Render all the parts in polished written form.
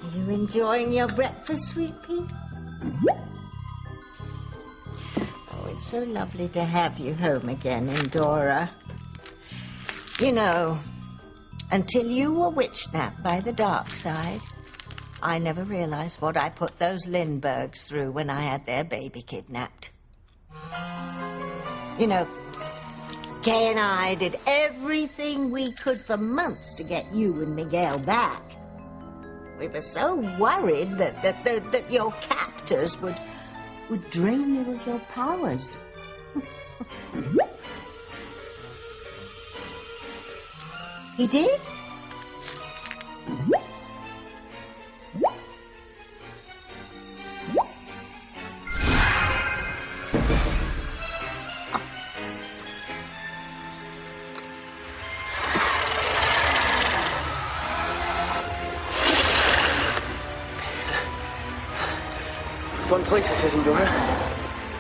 Are you enjoying your breakfast, sweet pea? Oh, it's so lovely to have you home again, Endora. You know, until you were witch-napped by the dark side, I never realized what I put those Lindberghs through when I had their baby kidnapped. You know, Kay and I did everything we could for months to get you and Miguel back. We were so worried that your captors would drain you of your powers. He did? Fun place this is, Endora.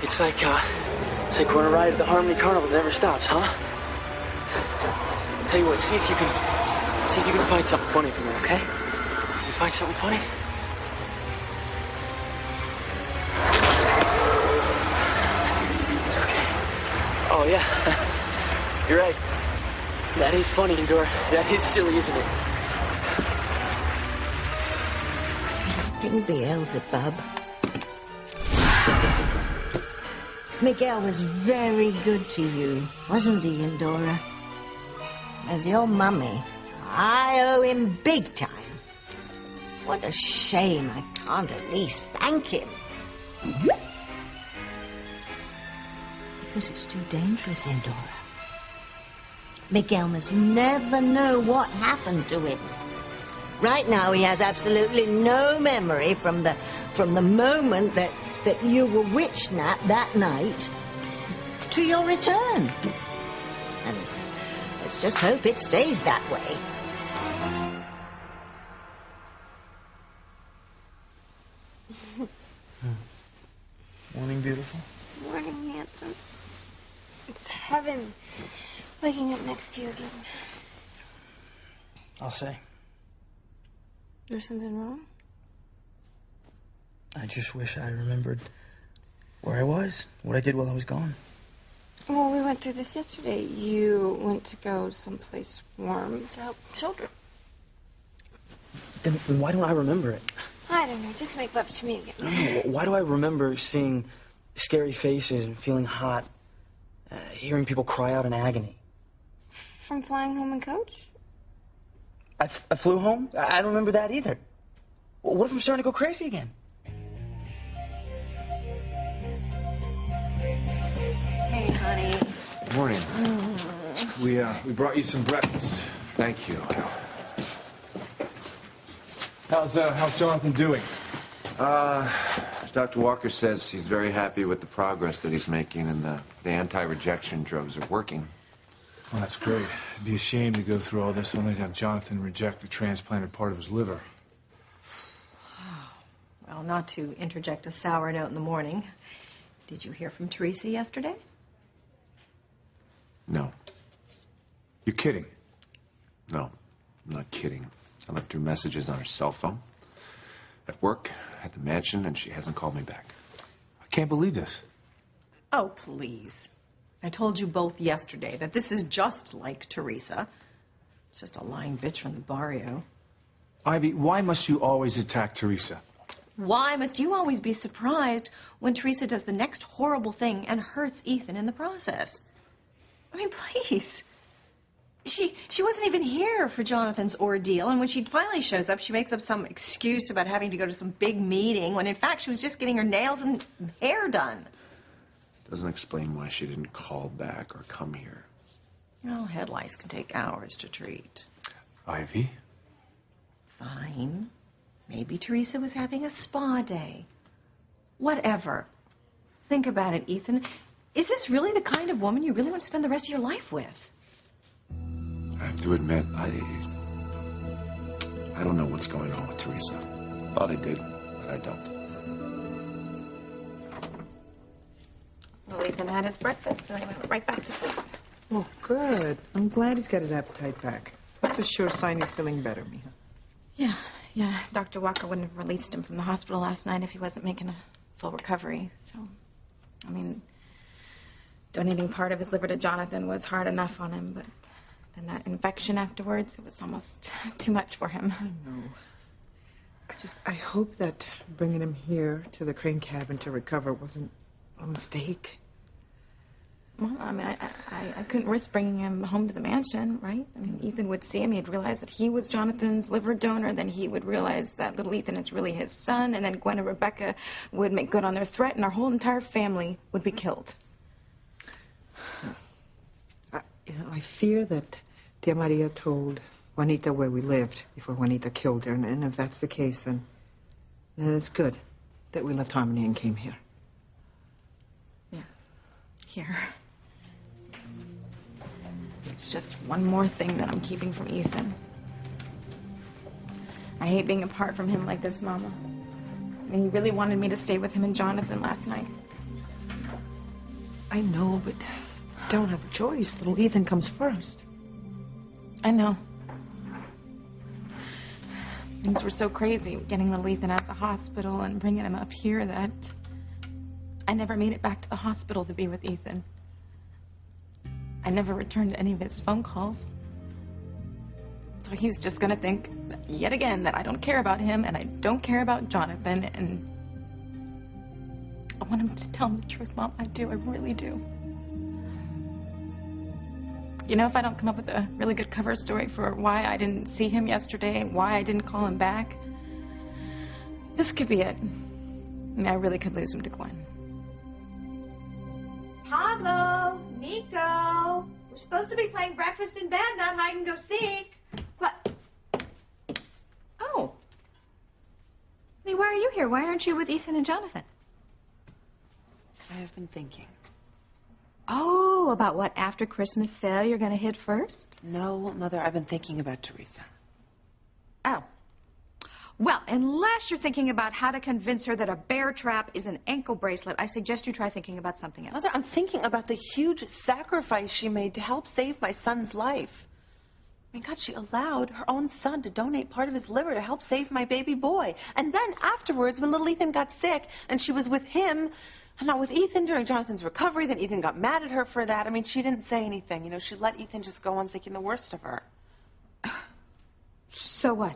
It's like we're on a ride at the Harmony Carnival that never stops, huh? Tell you what, see if you can find something funny for me, okay? Can you find something funny? It's okay. Oh yeah, you're right. That is funny, Endora. That is silly, isn't it? Fucking Beelzebub. Miguel was very good to you, wasn't he, Endora? As your mummy, I owe him big time. What a shame I can't at least thank him. Because it's too dangerous, Endora. Miguel must never know what happened to him. Right now he has absolutely no memory from the moment that you were witch-napped that night to your return. And let's just hope it stays that way. Morning, beautiful. Morning, handsome. It's heaven waking up next to you again. I'll say. There's something wrong? I just wish I remembered where I was, what I did while I was gone. Well, we went through this yesterday. You went to go someplace warm to help children. Then why don't I remember it? I don't know. Just make love to me again. No, why do I remember seeing scary faces and feeling hot, hearing people cry out in agony? From flying home in coach? I flew home? I don't remember that either. What if I'm starting to go crazy again? Hey, honey. Good morning. We brought you some breakfast. Thank you. How's Jonathan doing? Dr. Walker says he's very happy with the progress that he's making, and the anti-rejection drugs are working. Well, that's great. It'd be a shame to go through all this only to have Jonathan reject the transplanted part of his liver. Well, not to interject a sour note in the morning. Did you hear from Teresa yesterday? No. You're kidding. No, I'm not kidding. I left her messages on her cell phone, at work, at the mansion, and she hasn't called me back. I can't believe this. Oh, please. I told you both yesterday that this is just like Teresa. It's just a lying bitch from the barrio. Ivy, why must you always attack Teresa? Why must you always be surprised when Teresa does the next horrible thing and hurts Ethan in the process? I mean, please. She wasn't even here for Jonathan's ordeal, and when she finally shows up, she makes up some excuse about having to go to some big meeting, when in fact she was just getting her nails and hair done. Doesn't explain why she didn't call back or come here. Well, head lice can take hours to treat. Ivy? Fine. Maybe Teresa was having a spa day. Whatever. Think about it, Ethan. Is this really the kind of woman you really want to spend the rest of your life with? I have to admit, I don't know what's going on with Teresa. Thought I did, but I don't. Well, Ethan had his breakfast, and I went right back to sleep. Oh, good. I'm glad he's got his appetite back. That's a sure sign he's feeling better, Mija. Yeah, Yeah, Dr. Walker wouldn't have released him from the hospital last night if he wasn't making a full recovery. So, I mean, donating part of his liver to Jonathan was hard enough on him, but then that infection afterwards, it was almost too much for him. I know. I hope that bringing him here to the Crane cabin to recover wasn't a mistake. Well, I mean, I couldn't risk bringing him home to the mansion, right? I mean, Ethan would see him. He'd realize that he was Jonathan's liver donor. Then he would realize that little Ethan is really his son. And then Gwen and Rebecca would make good on their threat, and our whole entire family would be killed. I fear that Tia Maria told Juanita where we lived before Juanita killed her. And if that's the case, then it's good that we left Harmony and came here. Yeah, here. It's just one more thing that I'm keeping from Ethan. I hate being apart from him like this, Mama. I mean, he really wanted me to stay with him and Jonathan last night. I know, but don't have a choice. Little Ethan comes first. I know. Things were so crazy, getting little Ethan out of the hospital and bringing him up here, that I never made it back to the hospital to be with Ethan. I never returned any of his phone calls. So he's just gonna think, yet again, that I don't care about him and I don't care about Jonathan, and I want him to tell me the truth, Mom. I do, I really do. You know, if I don't come up with a really good cover story for why I didn't see him yesterday, why I didn't call him back, this could be it. I mean, I really could lose him to Gwen. Pablo, Nico, we're supposed to be playing breakfast in bed, not hide and go seek. What? Oh. Hey, why are you here? Why aren't you with Ethan and Jonathan? I have been thinking. Oh, about what after Christmas sale you're going to hit first? No, Mother, I've been thinking about Teresa. Oh. Well, unless you're thinking about how to convince her that a bear trap is an ankle bracelet, I suggest you try thinking about something else. Mother, I'm thinking about the huge sacrifice she made to help save my son's life. I mean, God, she allowed her own son to donate part of his liver to help save my baby boy. And then afterwards, when little Ethan got sick and she was with him and not with Ethan during Jonathan's recovery, then Ethan got mad at her for that. I mean, she didn't say anything. You know, she let Ethan just go on thinking the worst of her. So what?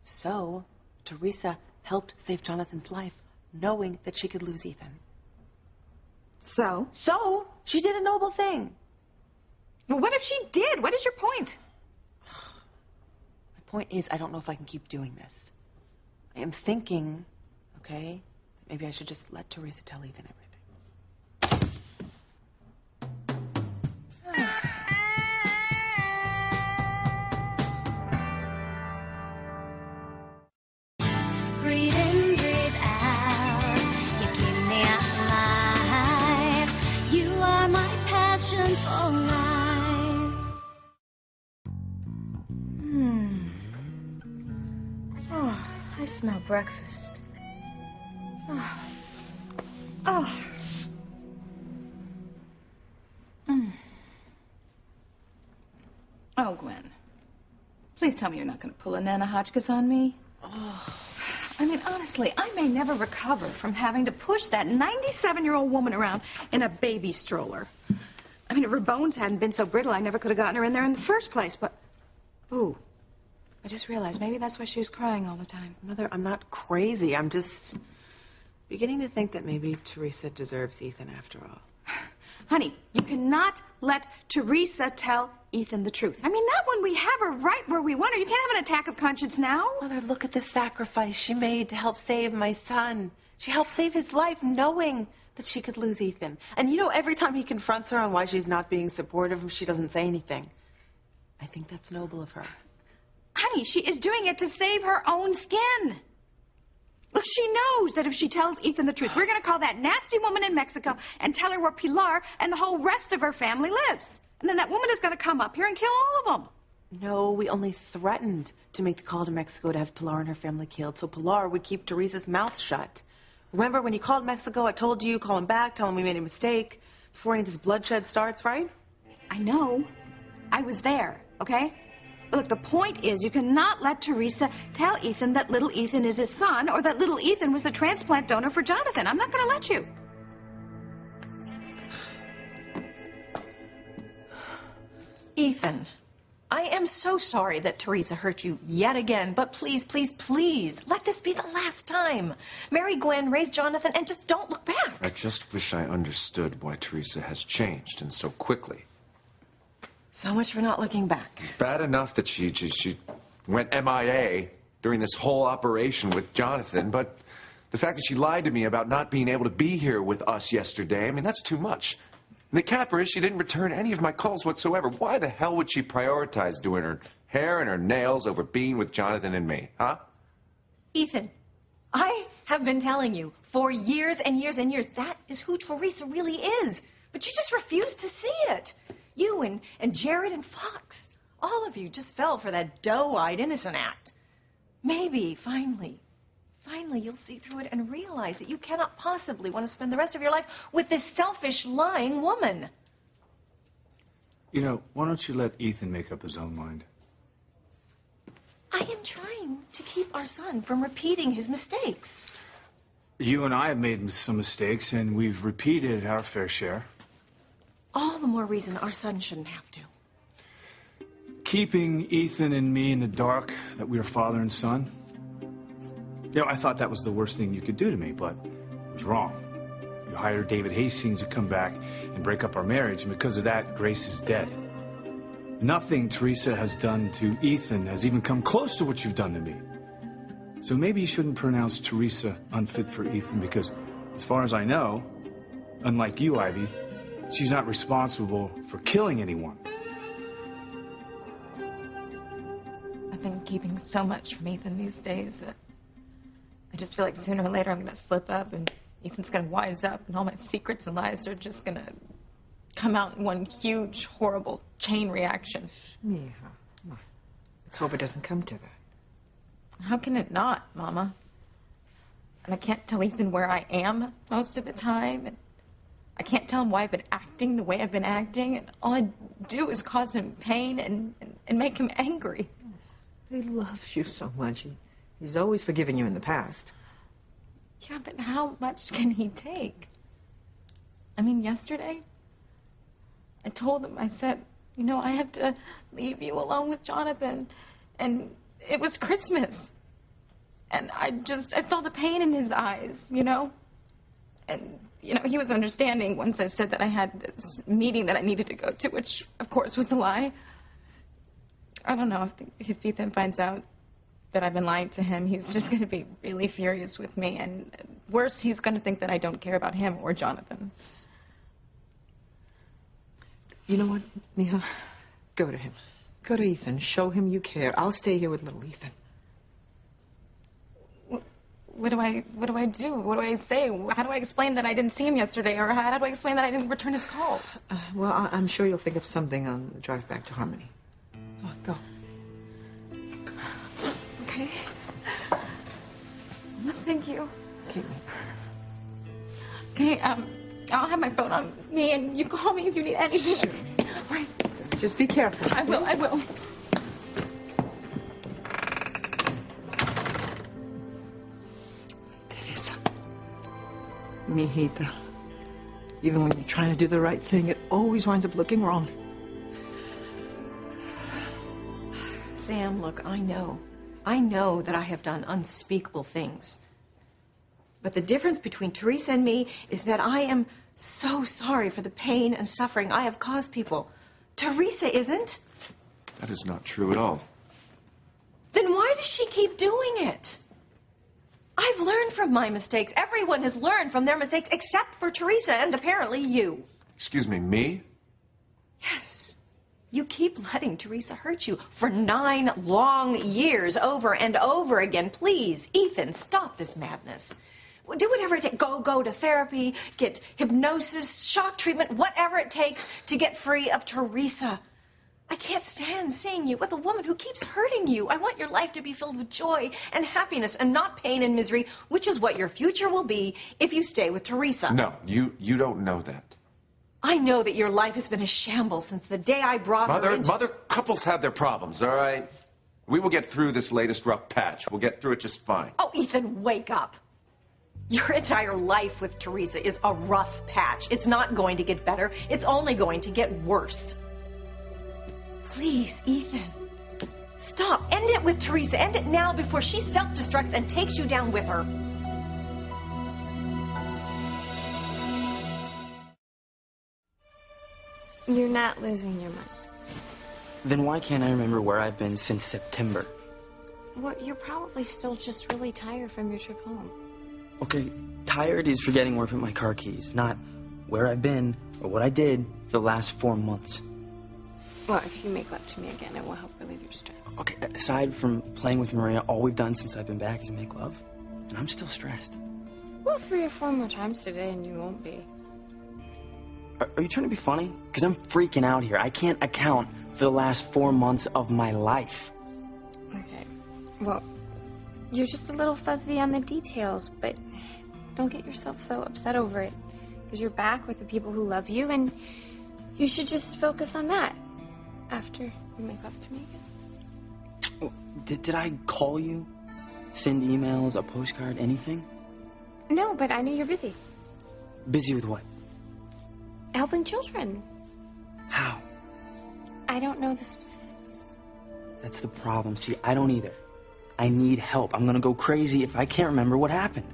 So, Teresa helped save Jonathan's life, knowing that she could lose Ethan. So? So, she did a noble thing. Well, what if she did? What is your point? My point is, I don't know if I can keep doing this. I am thinking, okay, that maybe I should just let Teresa tell Ethan everything. Breathe in, breathe out. You keep me alive. You are my passion for life. Oh, I smell breakfast. Oh. Oh, Gwen. Please tell me you're not going to pull a Nana Hotchkiss on me. I mean, honestly, I may never recover from having to push that 97-year-old woman around in a baby stroller. I mean, if her bones hadn't been so brittle, I never could have gotten her in there in the first place, but... Ooh. I just realized maybe that's why she was crying all the time. Mother, I'm not crazy. I'm just beginning to think that maybe Teresa deserves Ethan after all. Honey, you cannot let Teresa tell Ethan the truth. I mean, not when we have her right where we want her. You can't have an attack of conscience now. Mother, look at the sacrifice she made to help save my son. She helped save his life knowing that she could lose Ethan. And you know, every time he confronts her on why she's not being supportive, she doesn't say anything. I think that's noble of her. Honey, she is doing it to save her own skin. Look, she knows that if she tells Ethan the truth, we're going to call that nasty woman in Mexico and tell her where Pilar and the whole rest of her family lives. And then that woman is going to come up here and kill all of them. No, we only threatened to make the call to Mexico to have Pilar and her family killed, so Pilar would keep Teresa's mouth shut. Remember when you called Mexico, I told you, call him back, tell him we made a mistake before any of this bloodshed starts, right? I know. I was there, okay? Look, the point is you cannot let Teresa tell Ethan that little Ethan is his son or that little Ethan was the transplant donor for Jonathan. I'm not going to let you. Ethan, I am so sorry that Teresa hurt you yet again, but please, please, please, let this be the last time. Marry Gwen, raise Jonathan, and just don't look back. I just wish I understood why Teresa has changed and so quickly. So much for not looking back. It's bad enough that she went MIA during this whole operation with Jonathan, but the fact that she lied to me about not being able to be here with us yesterday, I mean, that's too much. And the capper is she didn't return any of my calls whatsoever. Why the hell would she prioritize doing her hair and her nails over being with Jonathan and me, huh? Ethan, I have been telling you for years and years and years that is who Teresa really is. But you just refuse to see it. You and Jared and Fox, all of you just fell for that doe-eyed innocent act. Maybe, finally you'll see through it and realize that you cannot possibly want to spend the rest of your life with this selfish, lying woman. You know, why don't you let Ethan make up his own mind? I am trying to keep our son from repeating his mistakes. You and I have made some mistakes, and we've repeated our fair share. All the more reason our son shouldn't have to. Keeping Ethan and me in the dark that we are father and son. You know, I thought that was the worst thing you could do to me, but it was wrong. You hired David Hastings to come back and break up our marriage, and because of that, Grace is dead. Nothing Teresa has done to Ethan has even come close to what you've done to me. So maybe you shouldn't pronounce Teresa unfit for Ethan, because as far as I know, unlike you, Ivy, she's not responsible for killing anyone. I've been keeping so much from Ethan these days that I just feel like sooner or later I'm going to slip up and Ethan's going to wise up and all my secrets and lies are just going to come out in one huge, horrible chain reaction. Yeah, come on. Let's hope it doesn't come to that. How can it not, Mama? And I can't tell Ethan where I am most of the time, and I can't tell him why I've been acting the way I've been acting, and all I do is cause him pain and make him angry. He loves you so much. He's always forgiven you in the past. Yeah, but how much can he take? I mean, yesterday, I told him, I said, you know, I have to leave you alone with Jonathan, and it was Christmas. And I saw the pain in his eyes, you know? And, you know, he was understanding once I said that I had this meeting that I needed to go to, which, of course, was a lie. I don't know if Ethan finds out that I've been lying to him, he's just going to be really furious with me. And worse, he's going to think that I don't care about him or Jonathan. You know what, Mija? Go to him. Go to Ethan. Show him you care. I'll stay here with little Ethan. What do I do? What do I say? How do I explain that I didn't see him yesterday? Or how do I explain that I didn't return his calls? Well, I'm sure you'll think of something on the drive back to Harmony. Oh, go. Okay. Thank you. Okay. Okay, I'll have my phone on me, and you call me if you need anything. Sure. Right. Just be careful. I will. Teresa. Mijita. Even when you're trying to do the right thing, it always winds up looking wrong. Sam, look, I know that I have done unspeakable things. But the difference between Teresa and me is that I am so sorry for the pain and suffering I have caused people. Teresa isn't. That is not true at all. Then why does she keep doing it? I've learned from my mistakes. Everyone has learned from their mistakes except for Teresa and apparently you. Excuse me, me? Yes. You keep letting Teresa hurt you for 9 long years over and over again. Please, Ethan, stop this madness. Do whatever it takes. Go to therapy, get hypnosis, shock treatment, whatever it takes to get free of Teresa. I can't stand seeing you with a woman who keeps hurting you. I want your life to be filled with joy and happiness and not pain and misery, which is what your future will be if you stay with Teresa. No, you don't know that. I know that your life has been a shambles since the day I brought her into... Mother, couples have their problems, all right? We will get through this latest rough patch. We'll get through it just fine. Oh, Ethan, wake up. Your entire life with Teresa is a rough patch. It's not going to get better. It's only going to get worse. Please, Ethan. Stop. End it with Teresa. End it now before she self-destructs and takes you down with her. You're not losing your mind. Then why can't I remember where I've been since September? Well, you're probably still just really tired from your trip home. Okay, tired is forgetting where I put my car keys, not where I've been or what I did for the last 4 months. Well, if you make love to me again, it will help relieve your stress. Okay, aside from playing with Maria, all we've done since I've been back is make love. And I'm still stressed. Well, 3 or 4 more times today and you won't be. Are you trying to be funny? Because I'm freaking out here. I can't account for the last 4 months of my life. Okay. Well, you're just a little fuzzy on the details, but don't get yourself so upset over it. Because you're back with the people who love you, and you should just focus on that after you make love to me again. Did I call you? Send emails, a postcard, anything? No, but I know you're busy. Busy with what? Helping children. How? I don't know the specifics. That's the problem. See, I don't either. I need help. I'm gonna go crazy if I can't remember what happened.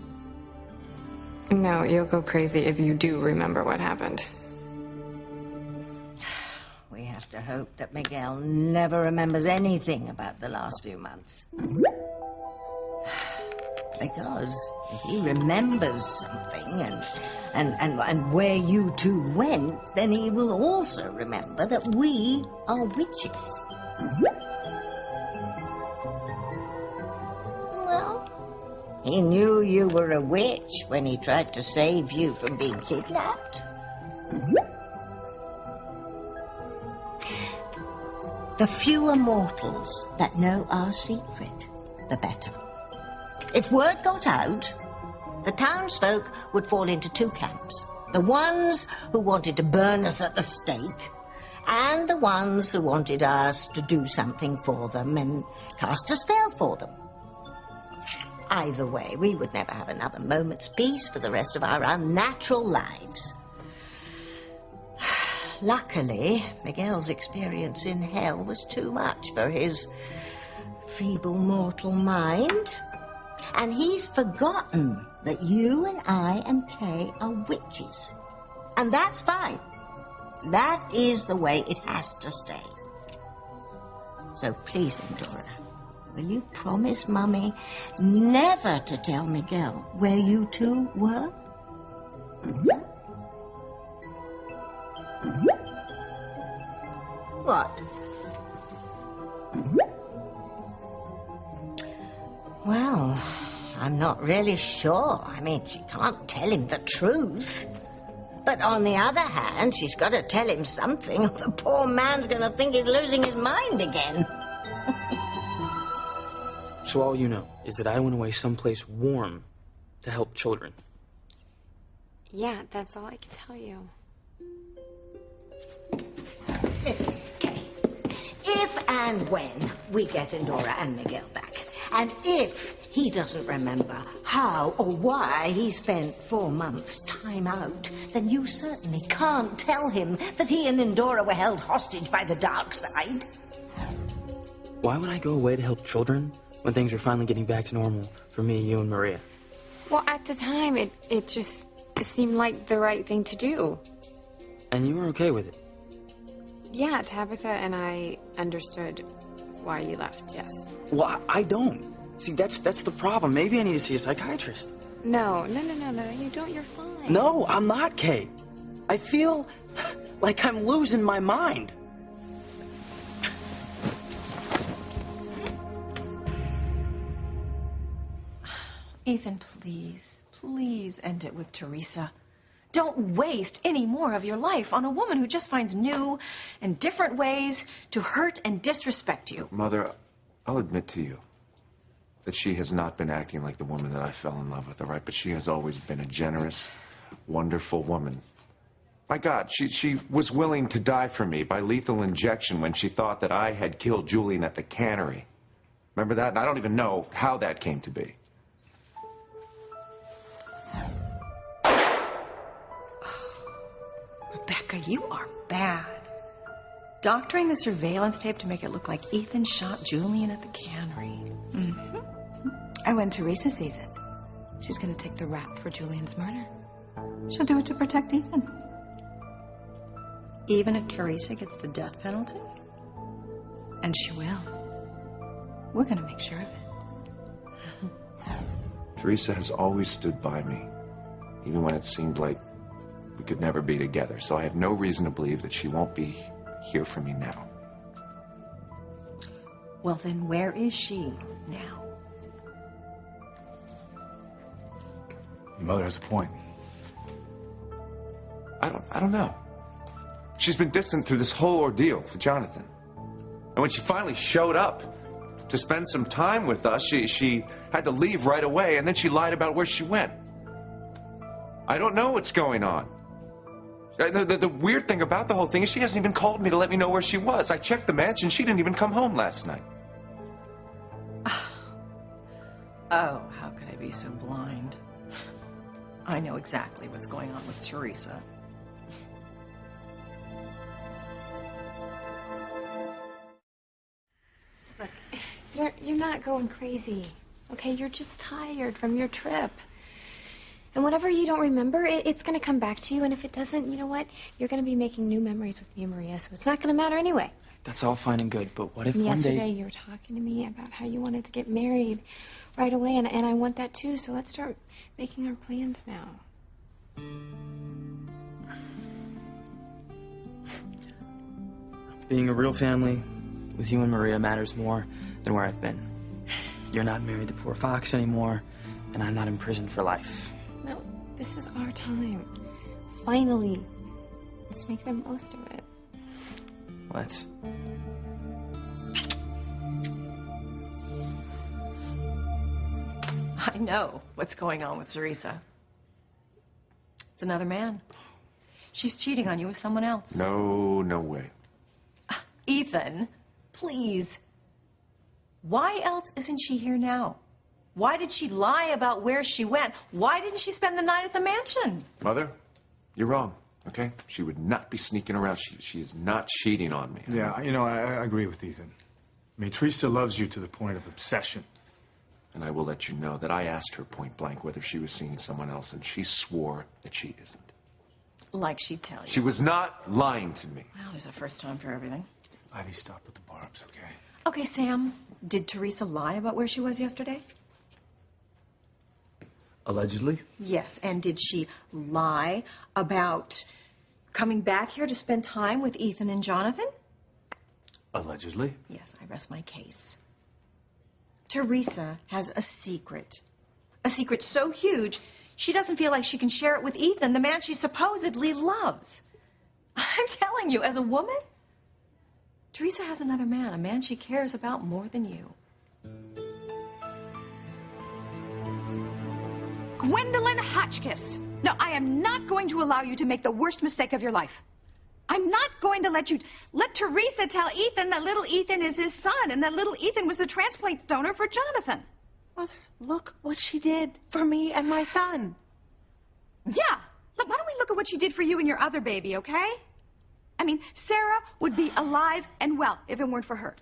No, you'll go crazy if you do remember what happened. We have to hope that Miguel never remembers anything about the last few months. Because if he remembers something and where you two went, then he will also remember that we are witches. Well, he knew you were a witch when he tried to save you from being kidnapped. The fewer mortals that know our secret, the better. If word got out, the townsfolk would fall into 2 camps. The ones who wanted to burn us at the stake, and the ones who wanted us to do something for them and cast a spell for them. Either way, we would never have another moment's peace for the rest of our unnatural lives. Luckily, Miguel's experience in hell was too much for his feeble mortal mind. And he's forgotten that you and I and Kay are witches. And that's fine. That is the way it has to stay. So please, Endora, will you promise Mummy never to tell Miguel where you two were? What? Well, I'm not really sure. I mean, she can't tell him the truth. But on the other hand, she's got to tell him something, or the poor man's going to think he's losing his mind again. So all you know is that I went away someplace warm to help children. Yeah, that's all I can tell you. Listen, Kay. If and when we get Endora and Miguel back, and if he doesn't remember how or why he spent 4 months time out, then you certainly can't tell him that he and Endora were held hostage by the dark side. Why would I go away to help children when things were finally getting back to normal for me, you, and Maria? Well, at the time, it just seemed like the right thing to do. And you were okay with it? Yeah, Tabitha and I understood why you left, yes. Well, I don't. See, that's the problem. Maybe I need to see a psychiatrist. No, you don't. You're fine. No, I'm not, Kay. I feel like I'm losing my mind. Ethan, please end it with Teresa. Don't waste any more of your life on a woman who just finds new and different ways to hurt and disrespect you. Mother, I'll admit to you that she has not been acting like the woman that I fell in love with, all right? But she has always been a generous, wonderful woman. My God, she was willing to die for me by lethal injection when she thought that I had killed Julian at the cannery. Remember that? And I don't even know how that came to be. Rebecca, you are bad. Doctoring the surveillance tape to make it look like Ethan shot Julian at the cannery. Mm-hmm. And when Teresa sees it, she's going to take the rap for Julian's murder. She'll do it to protect Ethan. Even if Teresa gets the death penalty? And she will. We're going to make sure of it. Teresa has always stood by me, even when it seemed like we could never be together. So I have no reason to believe that she won't be here for me now. Well, then where is she now? Your mother has a point. I don't know. She's been distant through this whole ordeal with Jonathan. And when she finally showed up to spend some time with us, she had to leave right away, and then she lied about where she went. I don't know what's going on. The weird thing about the whole thing is she hasn't even called me to let me know where she was. I checked the mansion. She didn't even come home last night. Oh, how could I be so blind? I know exactly what's going on with Teresa. Look, you're not going crazy, okay? You're just tired from your trip. And whatever you don't remember, it's going to come back to you. And if it doesn't, you know what? You're going to be making new memories with me and Maria, so it's not going to matter anyway. That's all fine and good, but what if And one yesterday day... you were talking to me about how you wanted to get married right away, and I want that too, so let's start making our plans now. Being a real family with you and Maria matters more than where I've been. You're not married to poor Fox anymore, and I'm not in prison for life. No, this is our time. Finally. Let's make the most of it. Let's. I know what's going on with Teresa. It's another man. She's cheating on you with someone else. No way. Ethan, please. Why else isn't she here now? Why did she lie about where she went? Why didn't she spend the night at the mansion? Mother, you're wrong, okay? She would not be sneaking around. She is not cheating on me. Yeah, I agree with Ethan. I mean, Teresa loves you to the point of obsession. And I will let you know that I asked her point blank whether she was seeing someone else, and she swore that she isn't. Like she'd tell you. She was not lying to me. Well, there's a first time for everything. Ivy, stop with the barbs, okay? Okay, Sam, did Teresa lie about where she was yesterday? Allegedly? Yes, and did she lie about coming back here to spend time with Ethan and Jonathan? Allegedly? Yes, I rest my case. Teresa has a secret. A secret so huge, she doesn't feel like she can share it with Ethan, the man she supposedly loves. I'm telling you, as a woman, Teresa has another man, a man she cares about more than you. Gwendolyn Hotchkiss. No, I am not going to allow you to make the worst mistake of your life. I'm not going to let Teresa tell Ethan that little Ethan is his son and that little Ethan was the transplant donor for Jonathan. Mother, look what she did for me and my son. Yeah. Look, why don't we look at what she did for you and your other baby, okay? I mean, Sarah would be alive and well if it weren't for her.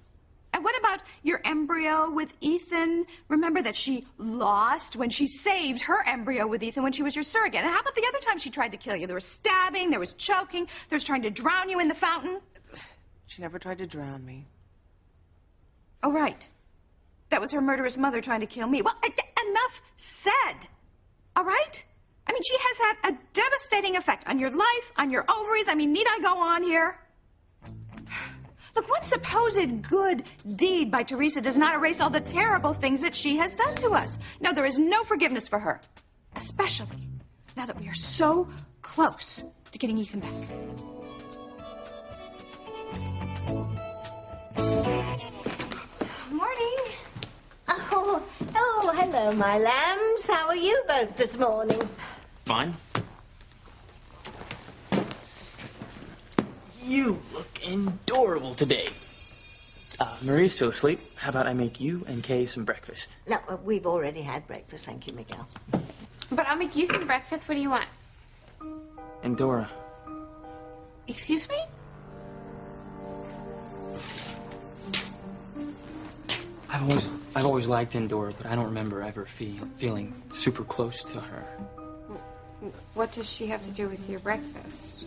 And what about your embryo with Ethan? Remember that she lost when she saved her embryo with Ethan when she was your surrogate. And how about the other time she tried to kill you? There was stabbing, there was choking, there was trying to drown you in the fountain. She never tried to drown me. Oh, right. That was her murderous mother trying to kill me. Well, enough said. All right? I mean, she has had a devastating effect on your life, on your ovaries. I mean, need I go on here? Look, one supposed good deed by Teresa does not erase all the terrible things that she has done to us. No, there is no forgiveness for her. Especially now that we are so close to getting Ethan back. Morning. Oh, hello, my lambs. How are you both this morning? Fine. You look adorable today. Marie's still asleep. How about I make you and Kay some breakfast? No, we've already had breakfast, thank you, Miguel. But I'll make you some breakfast. What do you want? And Dora. Excuse me? I've always liked Endora, but I don't remember ever feeling super close to her. What does she have to do with your breakfast?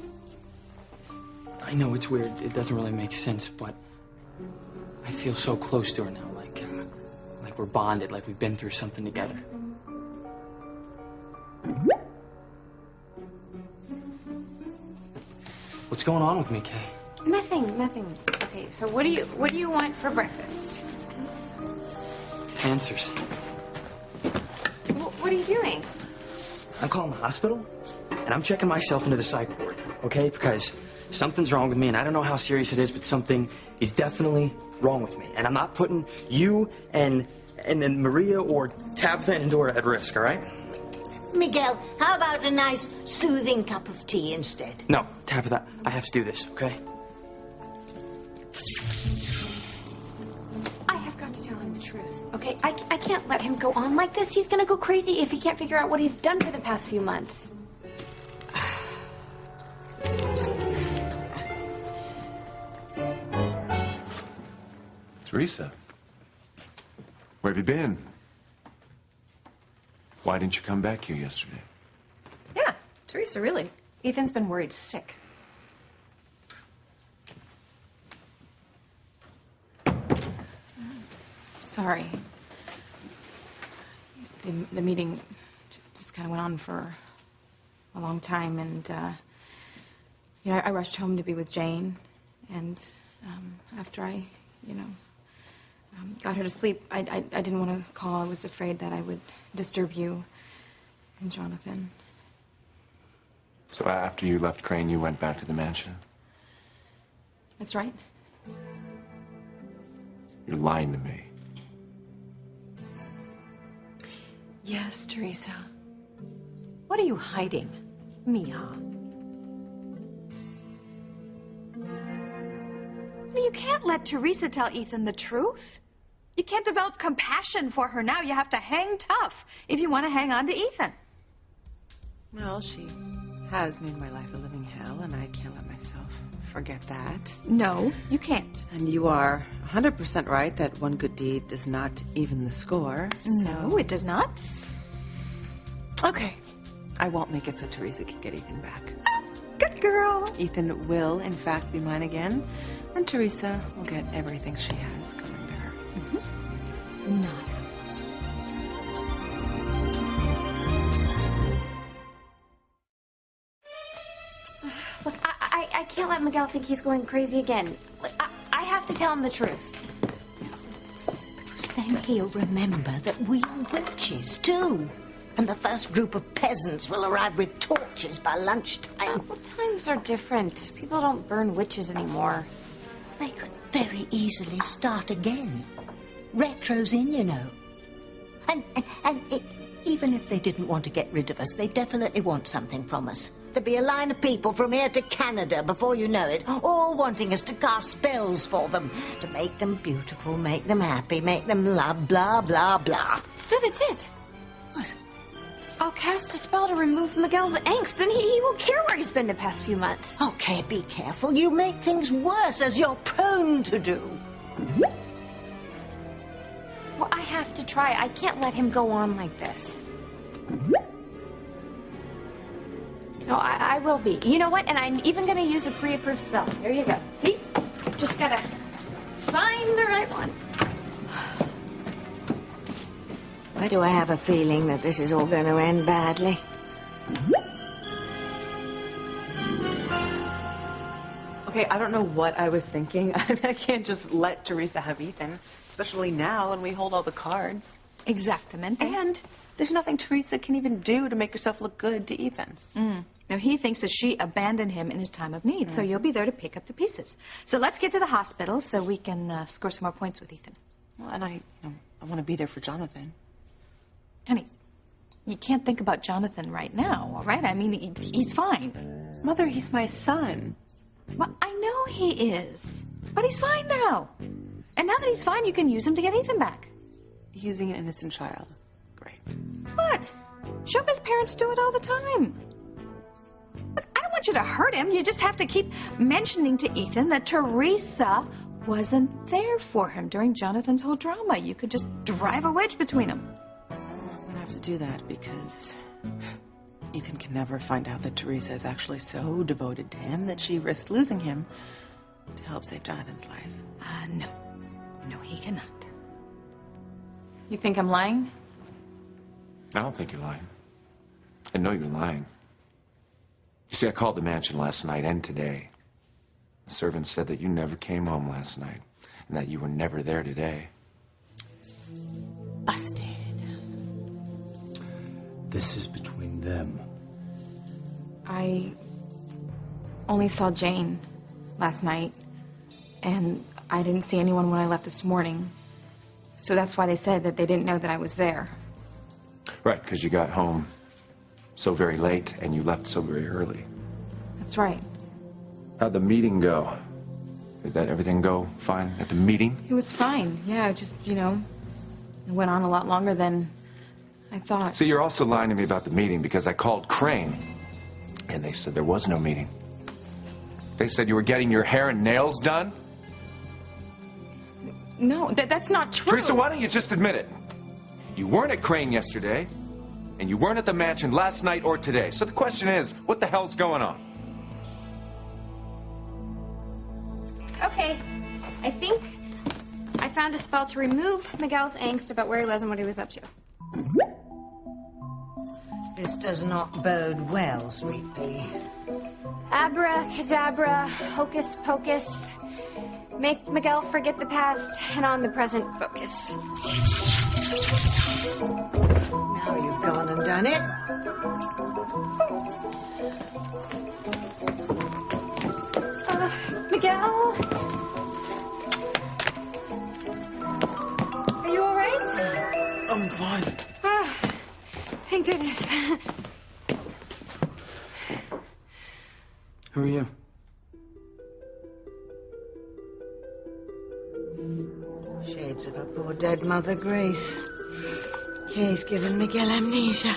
I know it's weird. It doesn't really make sense, but I feel so close to her now, like we're bonded, like we've been through something together. What's going on with me, Kay? Nothing. Okay, so what do you want for breakfast? Answers. What are you doing? I'm calling the hospital, and I'm checking myself into the psych ward, okay? Because something's wrong with me, and I don't know how serious it is, but something is definitely wrong with me. And I'm not putting you and then Maria or Tabitha and Dora at risk, all right? Miguel, how about a nice soothing cup of tea instead? No, Tabitha, I have to do this, okay? I have got to tell him the truth, okay? I can't let him go on like this. He's gonna go crazy if he can't figure out what he's done for the past few months. Teresa, where have you been? Why didn't you come back here yesterday? Yeah, Teresa, really. Ethan's been worried sick. Sorry. The meeting just kind of went on for a long time, and I rushed home to be with Jane, and after I got her to sleep, I didn't want to call. I was afraid that I would disturb you and Jonathan. So after you left Crane, you went back to the mansion? That's right. You're lying to me. Yes, Teresa. What are you hiding? Mija. You can't let Teresa tell Ethan the truth. You can't develop compassion for her now. You have to hang tough if you want to hang on to Ethan. Well, she has made my life a living hell, and I can't let myself forget that. No, you can't. And you are 100% right that one good deed does not even the score. No, it does not. Okay. I won't make it so Teresa can get Ethan back. Good girl. Ethan will, in fact, be mine again. And Teresa will get everything she has coming to her. Mm-hmm. Nada. Look, I can't let Miguel think he's going crazy again. Look, I have to tell him the truth. Because then he'll remember that we are witches, too. And the first group of peasants will arrive with torches by lunchtime. Well, times are different. People don't burn witches anymore. They could very easily start again. Retro's in, you know. And even if they didn't want to get rid of us, they definitely want something from us. There'll be a line of people from here to Canada before you know it, all wanting us to cast spells for them, to make them beautiful, make them happy, make them love, blah, blah, blah. No, that's it. What? I'll cast a spell to remove Miguel's angst, then he won't care where he's been the past few months. Okay, be careful. You make things worse, as you're prone to do. Well, I have to try. I can't let him go on like this. No, I will be. You know what? And I'm even going to use a pre-approved spell. There you go. See? Just got to find the right one. Why do I have a feeling that this is all going to end badly? Okay, I don't know what I was thinking. I can't just let Teresa have Ethan, especially now when we hold all the cards. Exactamente. And there's nothing Teresa can even do to make herself look good to Ethan. Now, he thinks that she abandoned him in his time of need, so you'll be there to pick up the pieces. So let's get to the hospital so we can score some more points with Ethan. Well, and I want to be there for Jonathan. Honey, you can't think about Jonathan right now, all right? I mean, he's fine. Mother, he's my son. Well, I know he is. But he's fine now. And now that he's fine, you can use him to get Ethan back. Using an innocent child. Great. What? Showbiz parents do it all the time. But I don't want you to hurt him. You just have to keep mentioning to Ethan that Teresa wasn't there for him during Jonathan's whole drama. You could just drive a wedge between them. I'm gonna have to do that because Ethan can never find out that Teresa is actually so devoted to him that she risked losing him to help save Jonathan's life. No. No, he cannot. You think I'm lying? I don't think you're lying. I know you're lying. You see, I called the mansion last night and today. The servant said that you never came home last night and that you were never there today. Busted. This is between them. I only saw Jane last night, and I didn't see anyone when I left this morning. So that's why they said that they didn't know that I was there. Right, because you got home so very late and you left so very early. That's right. How'd the meeting go? Did that everything go fine at the meeting? It was fine. Yeah, it just, it went on a lot longer than I thought. See, you're also lying to me about the meeting because I called Crane and they said there was no meeting. They said you were getting your hair and nails done? No, that's not true. Teresa, why don't you just admit it? You weren't at Crane yesterday, and you weren't at the mansion last night or today. So the question is, what the hell's going on? Okay, I think I found a spell to remove Miguel's angst about where he was and what he was up to. This does not bode well, sweet pea. Abracadabra, hocus pocus. Make Miguel forget the past and on the present focus. Now you've gone and done it. Miguel? Are you all right? I'm fine. Thank goodness. Who are you? Shades of her poor dead mother, Grace. Kay's given Miguel amnesia.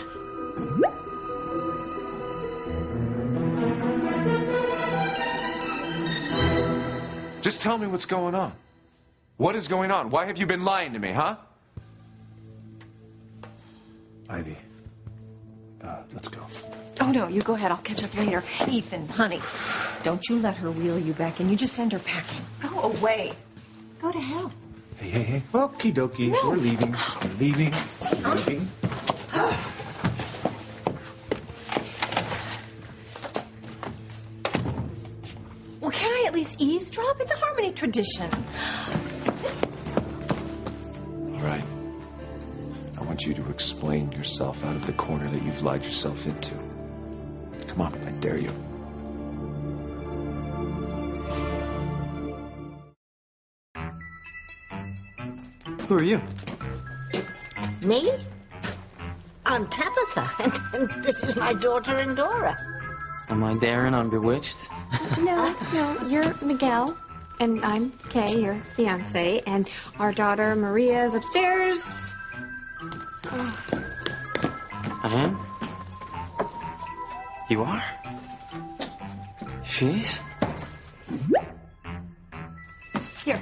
Just tell me what's going on. What is going on? Why have you been lying to me, huh? Ivy, let's go. Oh, no, you go ahead. I'll catch up later. Ethan, honey, don't you let her wheel you back in. You just send her packing. Go away. Go to hell. Hey. Okie dokie. No. We're leaving. We're leaving. We're leaving. Well, can I at least eavesdrop? It's a Harmony tradition. All right. I want you to explain yourself out of the corner that you've lied yourself into. Come on, I dare you. Who are you? Me? I'm Tabitha, and this is my daughter Endora. Am I Darren on Bewitched? No, you're Miguel, and I'm Kay, your fiance, and our daughter Maria is upstairs. I am? You are? She's? Here.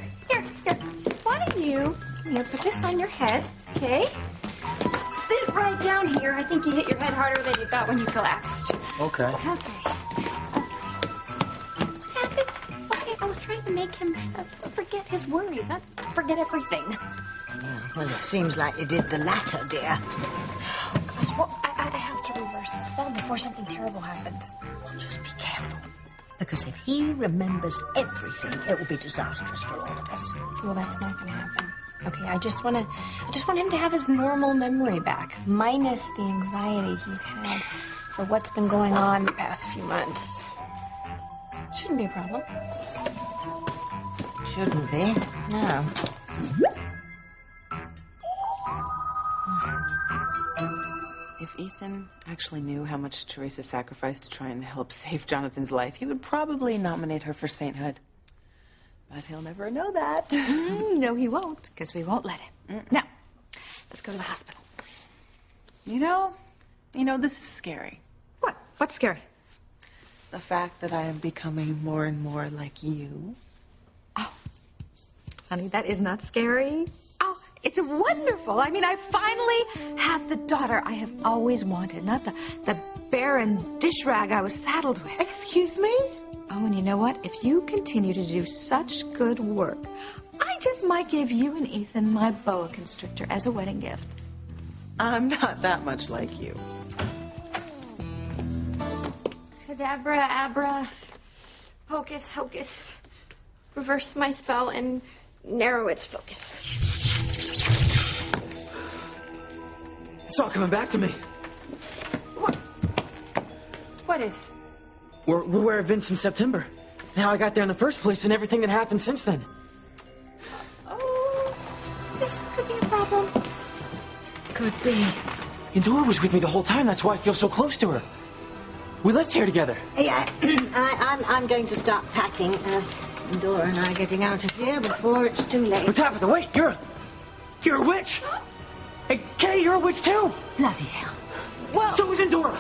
Why don't you, put this on your head, okay? Sit right down here. I think you hit your head harder than you thought when you collapsed. Okay. Okay. What happened? Okay, I was trying to make him forget his worries, not forget everything. Yeah, well, it seems like you did the latter, dear. Gosh, well, I have to reverse the spell before something terrible happens. Well, just be careful. Because if he remembers everything, it will be disastrous for all of us. Well, that's not going to happen. Okay, I just want him to have his normal memory back, minus the anxiety he's had for what's been going on the past few months. Shouldn't be a problem. Shouldn't be. No. If Ethan actually knew how much Teresa sacrificed to try and help save Jonathan's life, he would probably nominate her for sainthood. But he'll never know that. No, he won't, because we won't let him. Now, let's go to the hospital. You know, this is scary. What? What's scary? The fact that I am becoming more and more like you. Oh, honey, that is not scary. Oh, it's wonderful. I mean, I finally have the daughter I have always wanted, not the barren dish rag I was saddled with. Excuse me? Oh, and you know what? If you continue to do such good work, I just might give you and Ethan my boa constrictor as a wedding gift. I'm not that much like you. Cadabra, abra, hocus, hocus. Reverse my spell and narrow its focus. It's all coming back to me. What is? We're where Vince in September. And how I got there in the first place and everything that happened since then. Oh, this could be a problem. Could be. Endora was with me the whole time. That's why I feel so close to her. We lived here together. Hey, I'm going to start packing. Dora and I are getting out of here before it's too late. But Tabitha, wait, you're a witch. Hey, Kay, you're a witch too. Bloody hell. Well, so is Endora.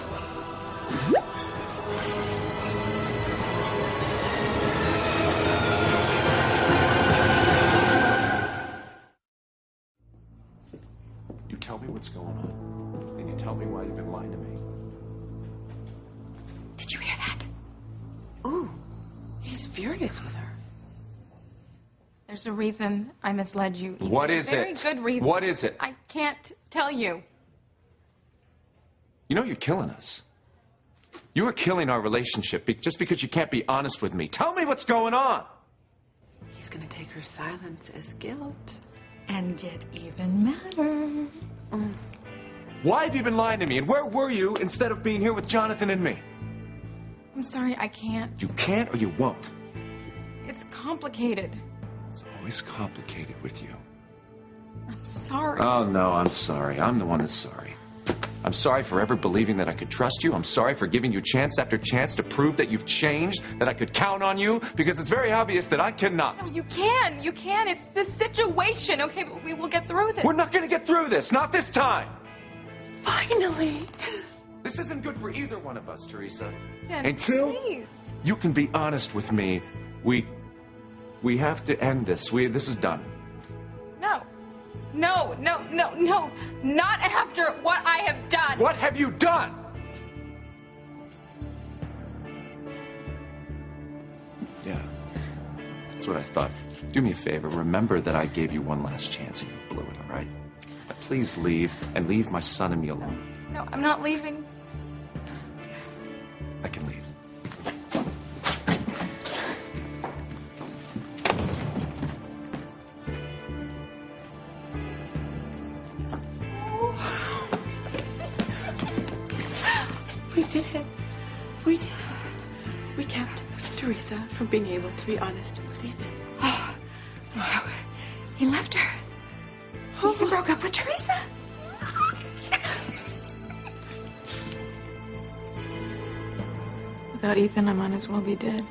You tell me what's going on, and you tell me why you've been lying to me. Did you hear that? Ooh, he's furious with her. There's a reason I misled you. Ethan. What is Very it? good reason. What is it? I can't tell you. You know you're killing us. You are killing our relationship just because you can't be honest with me. Tell me what's going on. He's going to take her silence as guilt. And get even madder. Why have you been lying to me? And where were you instead of being here with Jonathan and me? I'm sorry, I can't. You can't or you won't. It's complicated. It's always complicated with you. I'm sorry. Oh, no, I'm sorry. I'm the one that's sorry. I'm sorry for ever believing that I could trust you. I'm sorry for giving you chance after chance to prove that you've changed, that I could count on you, because it's very obvious that I cannot. No, you can. You can. It's a situation, okay? But we will get through this. We're not going to get through this. Not this time. Finally. This isn't good for either one of us, Teresa. Yeah, Until please. you can be honest with me, we have to end this. This is done. No. No. Not after what I have done. What have you done? Yeah. That's what I thought. Do me a favor. Remember that I gave you one last chance and you blew it, all right? Now, please leave, and leave my son and me alone. No, I'm not leaving. I can leave. We did it. We did it. We kept Teresa from being able to be honest with Ethan. Oh, he left her. Ethan broke up with Teresa. Without Ethan, I might as well be dead.